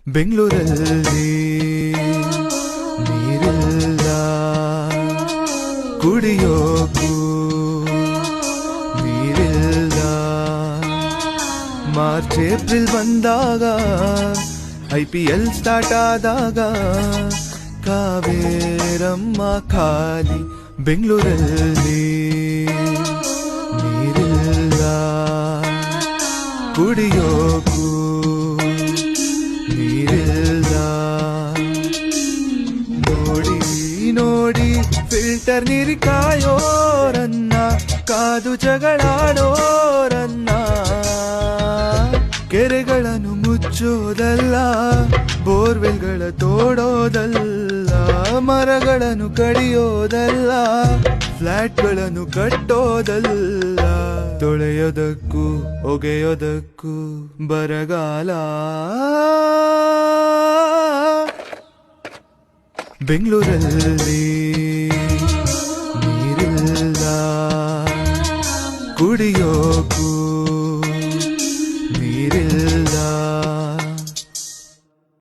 ಬೆಂಗಳೂರಲ್ಲಿ ನೀರಿಲ್ಲ, ಕುಡಿಯೋಕು ನೀರಿಲ್ಲ. ಮಾರ್ಚ್ ಏಪ್ರಿಲ್ ಬಂದಾಗ IPL ಸ್ಟಾರ್ಟ್ ಆದಾಗ ಕಾವೇರಮ್ಮ ಖಾಲಿ. ಬೆಂಗಳೂರಲ್ಲಿ ನೀರಿಲ್ಲ, ಕುಡಿಯೋಕು ನೀರಿಲ್ಲ. ನೋಡಿ ನೋಡಿ ಫಿಲ್ಟರ್ ನೀರು ಕಾಯೋರನ್ನ, ಕಾದು ಜಗಳಾಡೋರನ್ನ. ಕೆರೆಗಳನ್ನು ಮುಚ್ಚೋದಲ್ಲ, ಬೋರ್ವೆಲ್ಗಳ ತೋಡೋದಲ್ಲ, ಮರಗಳನ್ನು ಕಡಿಯೋದಲ್ಲ, ಫ್ಲಾಟ್ಗಳನ್ನು ಕಟ್ಟೋದಲ್ಲ. ತೊಳೆಯೋದಕ್ಕೂ ಒಗೆಯೋದಕ್ಕೂ ಬರಗಾಲ. ಬೆಂಗಳೂರಲ್ಲಿ ನೀರಿಲ್ಲ, ಕುಡಿಯೋಕು